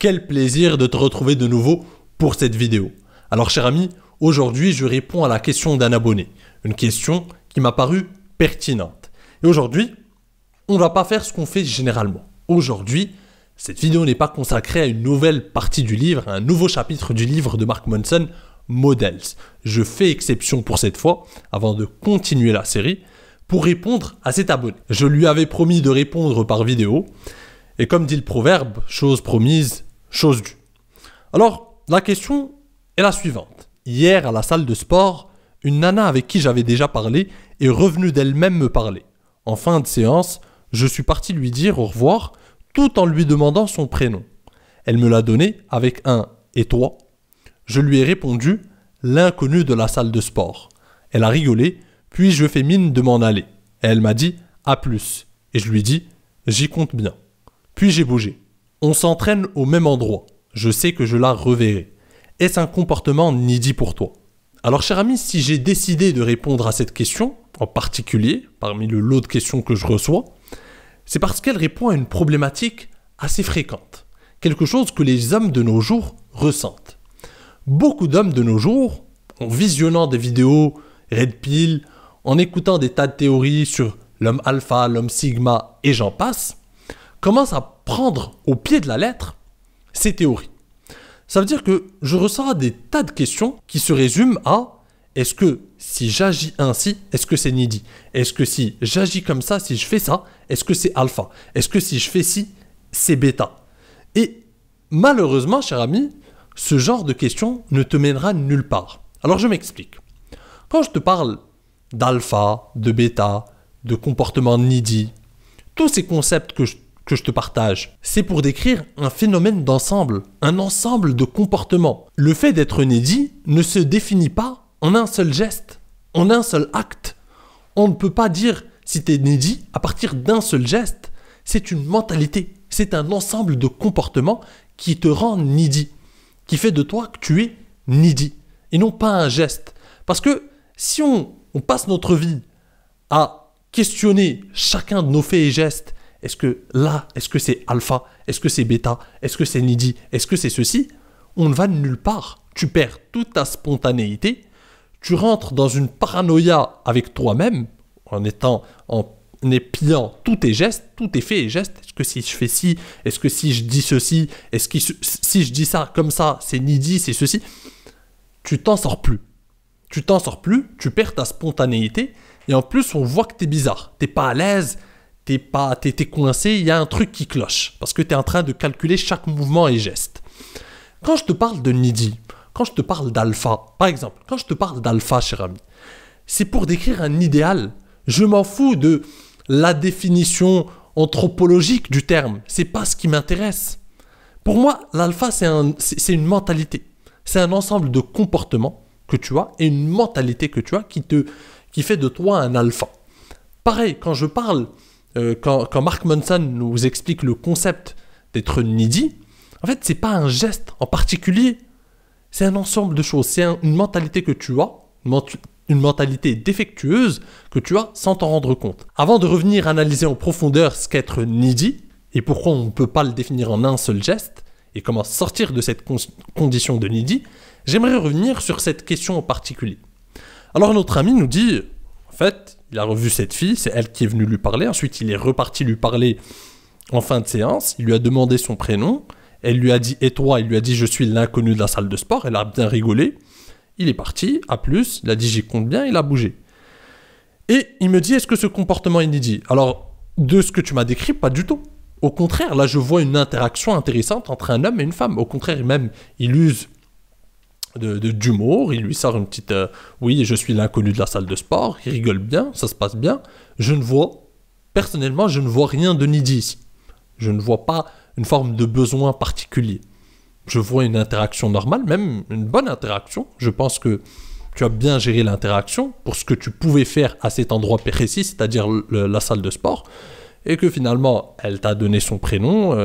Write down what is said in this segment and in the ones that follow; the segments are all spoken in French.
Quel plaisir de te retrouver de nouveau pour cette vidéo. Alors cher ami, aujourd'hui je réponds à la question d'un abonné. Une question qui m'a paru pertinente. Et aujourd'hui, on ne va pas faire ce qu'on fait généralement. Aujourd'hui, cette vidéo n'est pas consacrée à une nouvelle partie du livre, à un nouveau chapitre du livre de Mark Manson, Models. Je fais exception pour cette fois, avant de continuer la série, pour répondre à cet abonné. Je lui avais promis de répondre par vidéo, et comme dit le proverbe, chose promise, chose due. Alors, la question est la suivante. Hier, à la salle de sport, une nana avec qui j'avais déjà parlé est revenue d'elle-même me parler. En fin de séance, je suis parti lui dire au revoir, tout en lui demandant son prénom. Elle me l'a donné avec un « et toi ?» Je lui ai répondu « l'inconnu de la salle de sport ». Elle a rigolé, puis je fais mine de m'en aller. Et elle m'a dit « à plus ». Et je lui dis « j'y compte bien ». Puis j'ai bougé. On s'entraîne au même endroit. Je sais que je la reverrai. Est-ce un comportement needy pour toi? Alors cher ami, si j'ai décidé de répondre à cette question, en particulier, parmi le lot de questions que je reçois, c'est parce qu'elle répond à une problématique assez fréquente. Quelque chose que les hommes de nos jours ressentent. Beaucoup d'hommes de nos jours, en visionnant des vidéos Red Pill, en écoutant des tas de théories sur l'homme alpha, l'homme sigma et j'en passe, commencent à prendre au pied de la lettre ces théories. Ça veut dire que je ressens des tas de questions qui se résument à est-ce que si j'agis ainsi, est-ce que c'est needy? Est-ce que si j'agis comme ça, si je fais ça, est-ce que c'est alpha? Est-ce que si je fais ci, c'est bêta? Et malheureusement, cher ami, ce genre de questions ne te mènera nulle part. Alors je m'explique. Quand je te parle d'alpha, de bêta, de comportement needy, tous ces concepts que je te partage, c'est pour décrire un phénomène d'ensemble, un ensemble de comportements. Le fait d'être needy ne se définit pas en un seul geste, en un seul acte. On ne peut pas dire si tu es needy à partir d'un seul geste. C'est une mentalité, c'est un ensemble de comportements qui te rend needy, qui fait de toi que tu es needy, et non pas un geste. Parce que si on passe notre vie à questionner chacun de nos faits et gestes, est-ce que c'est alpha? Est-ce que c'est bêta? Est-ce que c'est needy? Est-ce que c'est ceci? On ne va nulle part. Tu perds toute ta spontanéité. Tu rentres dans une paranoïa avec toi-même en épiant tous tes gestes, tous tes faits et gestes. Est-ce que si je fais ci? Est-ce que si je dis ceci? Est-ce que si je dis ça comme ça, c'est needy, c'est ceci? Tu t'en sors plus. Tu t'en sors plus, tu perds ta spontanéité et en plus on voit que t'es bizarre. T'es pas à l'aise. T'es coincé, il y a un truc qui cloche, parce que tu es en train de calculer chaque mouvement et geste. Quand je te parle de needy, quand je te parle d'alpha, par exemple, quand je te parle d'alpha, cher ami, c'est pour décrire un idéal. Je m'en fous de la définition anthropologique du terme, c'est pas ce qui m'intéresse. Pour moi, l'alpha, c'est une mentalité. C'est un ensemble de comportements que tu as et une mentalité que tu as qui fait de toi un alpha. Pareil, quand je parle... Quand Mark Manson nous explique le concept d'être needy, en fait, c'est pas un geste en particulier. C'est un ensemble de choses. C'est une mentalité que tu as, une mentalité défectueuse que tu as sans t'en rendre compte. Avant de revenir analyser en profondeur ce qu'est être needy et pourquoi on ne peut pas le définir en un seul geste et comment sortir de cette condition de needy, j'aimerais revenir sur cette question en particulier. Alors notre ami nous dit, en fait, il a revu cette fille, c'est elle qui est venue lui parler. Ensuite, il est reparti lui parler en fin de séance. Il lui a demandé son prénom. Elle lui a dit « et toi ?» Il lui a dit « je suis l'inconnu de la salle de sport ». Elle a bien rigolé. Il est parti, à plus. Il a dit « j'y compte bien ». Il a bougé. Et il me dit « est-ce que ce comportement est needy ?» Alors, de ce que tu m'as décrit, pas du tout. Au contraire, là, je vois une interaction intéressante entre un homme et une femme. Au contraire, même, il use d'humour, il lui sort une petite oui, je suis l'inconnu de la salle de sport, il rigole bien, ça se passe bien. Personnellement, je ne vois rien de needy ici. Je ne vois pas une forme de besoin particulier. Je vois une interaction normale, même une bonne interaction. Je pense que tu as bien géré l'interaction pour ce que tu pouvais faire à cet endroit précis, c'est-à-dire la salle de sport, et que finalement, elle t'a donné son prénom,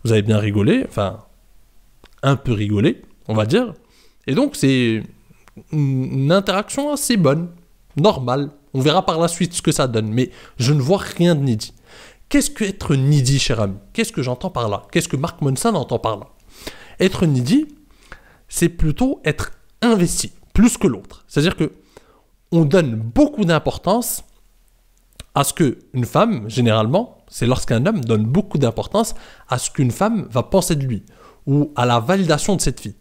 vous avez bien rigolé, enfin, un peu rigolé, on va dire. Et donc, c'est une interaction assez bonne, normale. On verra par la suite ce que ça donne, mais je ne vois rien de needy. qu'est-ce que être needy, cher ami? Qu'est-ce que j'entends par là? Qu'est-ce que Mark Manson entend par là? Être needy, c'est plutôt être investi, plus que l'autre. C'est-à-dire que on donne beaucoup d'importance à ce qu'une femme, généralement, c'est lorsqu'un homme donne beaucoup d'importance à ce qu'une femme va penser de lui ou à la validation de cette fille.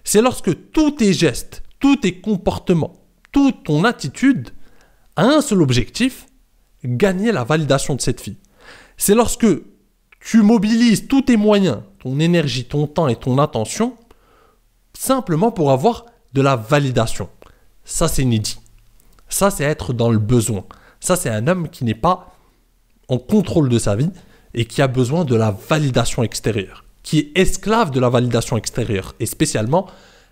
C'est lorsque tous tes gestes, tous tes comportements, toute ton attitude a un seul objectif, gagner la validation de cette fille. C'est lorsque tu mobilises tous tes moyens, ton énergie, ton temps et ton attention, simplement pour avoir de la validation. Ça, c'est needy. Ça, c'est être dans le besoin. Ça, c'est un homme qui n'est pas en contrôle de sa vie et qui a besoin de la validation extérieure, qui est esclave de la validation extérieure, et spécialement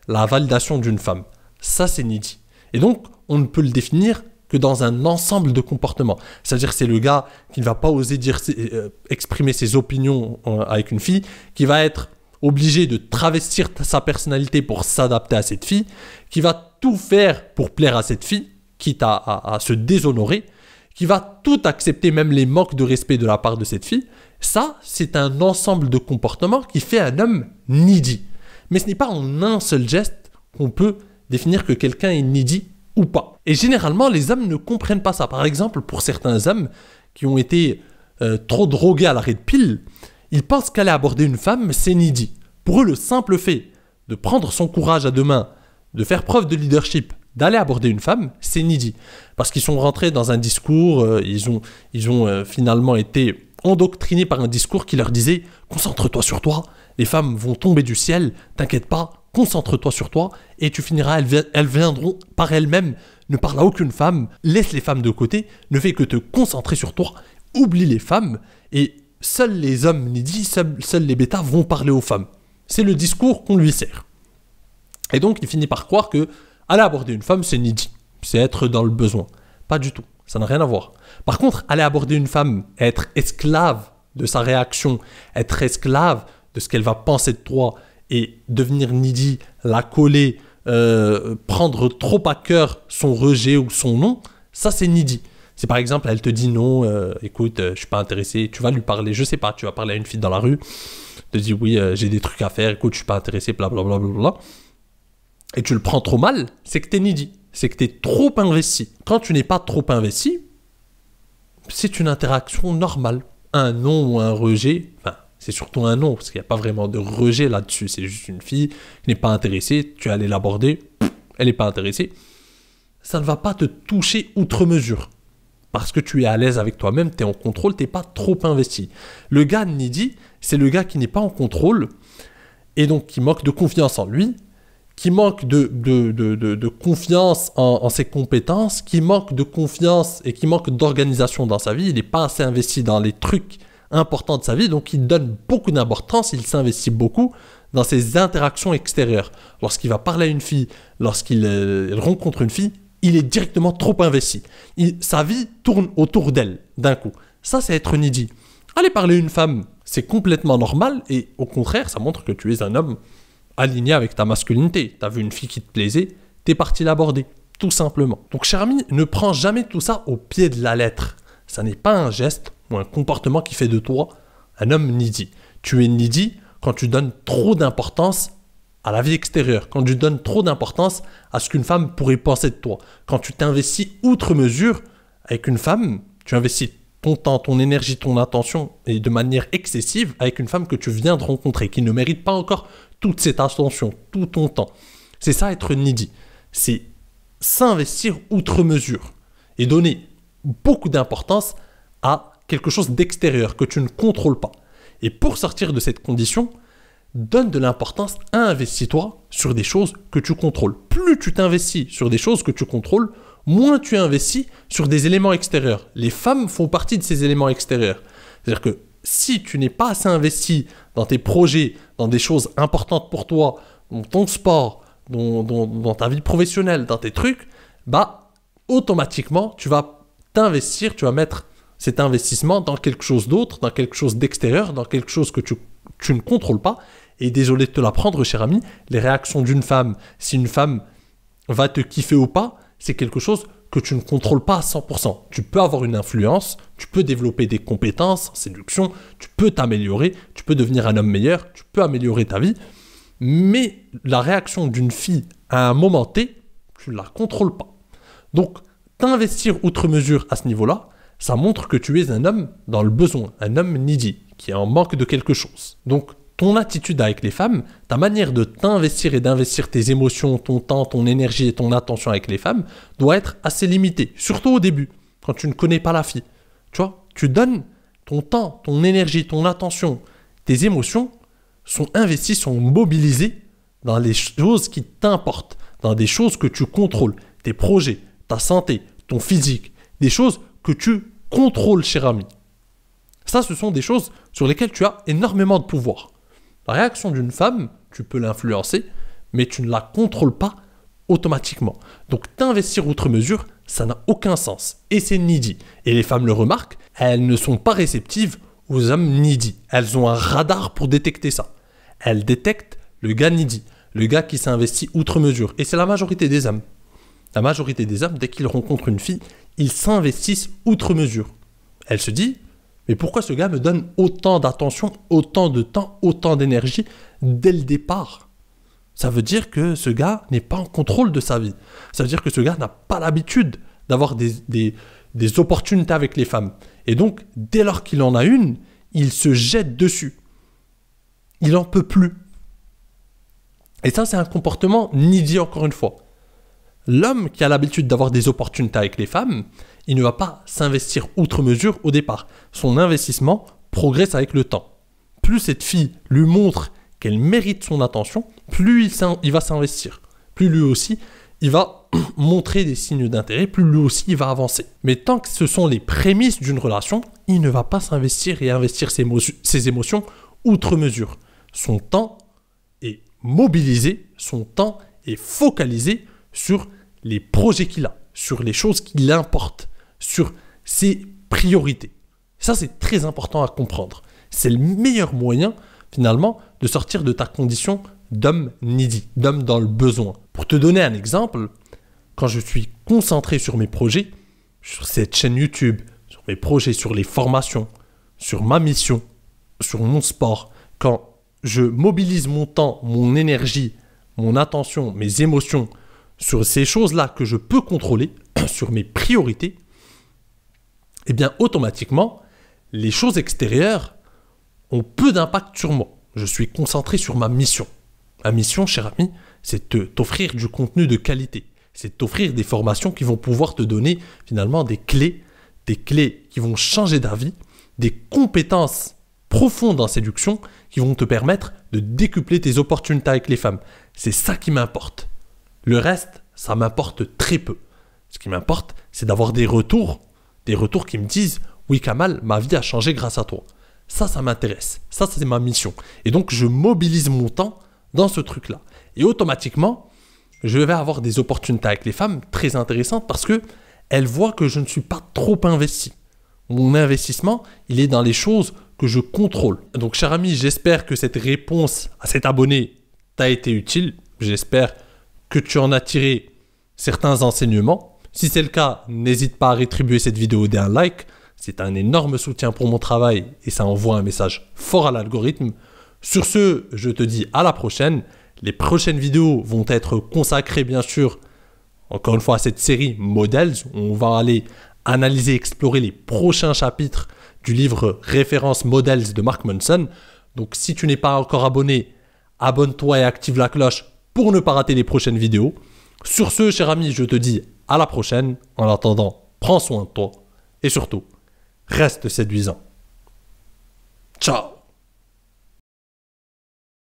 la validation d'une femme. Ça, c'est needy. Et donc, on ne peut le définir que dans un ensemble de comportements. C'est-à-dire c'est le gars qui ne va pas oser exprimer ses opinions avec une fille, qui va être obligé de travestir sa personnalité pour s'adapter à cette fille, qui va tout faire pour plaire à cette fille, quitte à se déshonorer, qui va tout accepter, même les manques de respect de la part de cette fille. Ça, c'est un ensemble de comportements qui fait un homme needy. Mais ce n'est pas en un seul geste qu'on peut définir que quelqu'un est needy ou pas. Et généralement, les hommes ne comprennent pas ça. Par exemple, pour certains hommes qui ont été trop drogués à l'arrêt de pile, ils pensent qu'aller aborder une femme, c'est needy. Pour eux, le simple fait de prendre son courage à deux mains, de faire preuve de leadership, d'aller aborder une femme, c'est needy. Parce qu'ils sont rentrés dans un discours, ils ont finalement été endoctrinés par un discours qui leur disait « Concentre-toi sur toi, les femmes vont tomber du ciel, t'inquiète pas, concentre-toi sur toi et tu finiras, elles viendront par elles-mêmes, ne parle à aucune femme, laisse les femmes de côté, ne fais que te concentrer sur toi, oublie les femmes et seuls les hommes needy, seuls les bêtas vont parler aux femmes. » C'est le discours qu'on lui sert. Et donc il finit par croire que aller aborder une femme, c'est needy, c'est être dans le besoin. Pas du tout, ça n'a rien à voir. Par contre, aller aborder une femme, être esclave de sa réaction, être esclave de ce qu'elle va penser de toi et devenir needy, la coller, prendre trop à cœur son rejet ou son non, ça c'est needy. Si par exemple elle te dit non, écoute, je suis pas intéressé, tu vas lui parler, je sais pas, tu vas parler à une fille dans la rue, te dit oui, j'ai des trucs à faire, écoute, je suis pas intéressé, blablabla, et tu le prends trop mal, c'est que t'es needy, c'est que t'es trop investi. Quand tu n'es pas trop investi, c'est une interaction normale. Un non ou un rejet, enfin, c'est surtout un non, parce qu'il n'y a pas vraiment de rejet là-dessus. C'est juste une fille qui n'est pas intéressée, tu es allé l'aborder, elle n'est pas intéressée. Ça ne va pas te toucher outre mesure. Parce que tu es à l'aise avec toi-même, tu es en contrôle, tu n'es pas trop investi. Le gars needy, c'est le gars qui n'est pas en contrôle, et donc qui manque de confiance en lui, qui manque de confiance en ses compétences, qui manque de confiance et qui manque d'organisation dans sa vie. Il n'est pas assez investi dans les trucs importants de sa vie, donc il donne beaucoup d'importance, il s'investit beaucoup dans ses interactions extérieures. Lorsqu'il va parler à une fille, lorsqu'il rencontre une fille, il est directement trop investi. Sa vie tourne autour d'elle, d'un coup. Ça, c'est être needy. Aller parler à une femme, c'est complètement normal, et au contraire, ça montre que tu es un homme aligné avec ta masculinité. Tu as vu une fille qui te plaisait, tu es parti l'aborder, tout simplement. Donc, cher ami, ne prends jamais tout ça au pied de la lettre. Ça n'est pas un geste ou un comportement qui fait de toi un homme needy. Tu es needy quand tu donnes trop d'importance à la vie extérieure, quand tu donnes trop d'importance à ce qu'une femme pourrait penser de toi, quand tu t'investis outre mesure avec une femme, tu investis ton temps, ton énergie, ton attention et de manière excessive avec une femme que tu viens de rencontrer, qui ne mérite pas encore toute cette attention, tout ton temps. C'est ça être needy. C'est s'investir outre mesure et donner beaucoup d'importance à quelque chose d'extérieur que tu ne contrôles pas. Et pour sortir de cette condition, donne de l'importance, investis-toi sur des choses que tu contrôles. Plus tu t'investis sur des choses que tu contrôles, moins tu investis sur des éléments extérieurs. Les femmes font partie de ces éléments extérieurs. C'est-à-dire que si tu n'es pas assez investi dans tes projets, dans des choses importantes pour toi, dans ton sport, dans ta vie professionnelle, dans tes trucs, bah automatiquement, tu vas t'investir, tu vas mettre cet investissement dans quelque chose d'autre, dans quelque chose d'extérieur, dans quelque chose que tu ne contrôles pas. Et désolé de te l'apprendre, cher ami, les réactions d'une femme, si une femme va te kiffer ou pas, c'est quelque chose que tu ne contrôles pas à 100%. Tu peux avoir une influence, tu peux développer des compétences en séduction, tu peux t'améliorer, tu peux devenir un homme meilleur, tu peux améliorer ta vie, mais la réaction d'une fille à un moment T, tu ne la contrôles pas. Donc, t'investir outre mesure à ce niveau-là, ça montre que tu es un homme dans le besoin, un homme needy, qui est en manque de quelque chose. Donc, ton attitude avec les femmes, ta manière de t'investir et d'investir tes émotions, ton temps, ton énergie et ton attention avec les femmes doit être assez limitée, surtout au début, quand tu ne connais pas la fille. Tu vois, tu donnes ton temps, ton énergie, ton attention, tes émotions sont investies, sont mobilisées dans les choses qui t'importent, dans des choses que tu contrôles, tes projets, ta santé, ton physique, des choses que tu contrôles, cher ami. Ça, ce sont des choses sur lesquelles tu as énormément de pouvoir. La réaction d'une femme, tu peux l'influencer, mais tu ne la contrôles pas automatiquement. Donc, t'investir outre mesure, ça n'a aucun sens. Et c'est needy. Et les femmes le remarquent, elles ne sont pas réceptives aux hommes needy. Elles ont un radar pour détecter ça. Elles détectent le gars needy, le gars qui s'investit outre mesure. Et c'est la majorité des hommes. La majorité des hommes, dès qu'ils rencontrent une fille, ils s'investissent outre mesure. Elle se dit, mais pourquoi ce gars me donne autant d'attention, autant de temps, autant d'énergie dès le départ? Ça veut dire que ce gars n'est pas en contrôle de sa vie. Ça veut dire que ce gars n'a pas l'habitude d'avoir des opportunités avec les femmes. Et donc, dès lors qu'il en a une, il se jette dessus. Il n'en peut plus. Et ça, c'est un comportement needy encore une fois. L'homme qui a l'habitude d'avoir des opportunités avec les femmes, il ne va pas s'investir outre mesure au départ. Son investissement progresse avec le temps. Plus cette fille lui montre qu'elle mérite son attention, plus il va s'investir. Plus lui aussi, il va montrer des signes d'intérêt, plus lui aussi, il va avancer. Mais tant que ce sont les prémices d'une relation, il ne va pas s'investir et investir ses émotions outre mesure. Son temps est mobilisé, son temps est focalisé sur les projets qu'il a, sur les choses qui l'importent, sur ses priorités. Ça, c'est très important à comprendre. C'est le meilleur moyen, finalement, de sortir de ta condition d'homme needy, d'homme dans le besoin. Pour te donner un exemple, quand je suis concentré sur mes projets, sur cette chaîne YouTube, sur mes projets, sur les formations, sur ma mission, sur mon sport, quand je mobilise mon temps, mon énergie, mon attention, mes émotions, sur ces choses-là que je peux contrôler, sur mes priorités, eh bien automatiquement, les choses extérieures ont peu d'impact sur moi. Je suis concentré sur ma mission. Ma mission, cher ami, c'est t'offrir du contenu de qualité. C'est t'offrir des formations qui vont pouvoir te donner finalement des clés qui vont changer ta vie, des compétences profondes en séduction qui vont te permettre de décupler tes opportunités avec les femmes. C'est ça qui m'importe. Le reste, ça m'importe très peu. Ce qui m'importe, c'est d'avoir des retours qui me disent « Oui Kamal, ma vie a changé grâce à toi ». Ça m'intéresse. Ça, c'est ma mission. Et donc, je mobilise mon temps dans ce truc-là. Et automatiquement, je vais avoir des opportunités avec les femmes très intéressantes parce qu'elles voient que je ne suis pas trop investi. Mon investissement, il est dans les choses que je contrôle. Donc, cher ami, j'espère que cette réponse à cet abonné t'a été utile. J'espère que tu en as tiré certains enseignements. Si c'est le cas, n'hésite pas à rétribuer cette vidéo d'un like. C'est un énorme soutien pour mon travail et ça envoie un message fort à l'algorithme. Sur ce, je te dis à la prochaine. Les prochaines vidéos vont être consacrées, bien sûr, encore une fois, à cette série Models. On va aller analyser, explorer les prochains chapitres du livre Référence Models de Mark Manson. Donc, si tu n'es pas encore abonné, abonne-toi et active la cloche pour ne pas rater les prochaines vidéos. Sur ce, cher ami, je te dis à la prochaine. En attendant, prends soin de toi et surtout, reste séduisant. Ciao!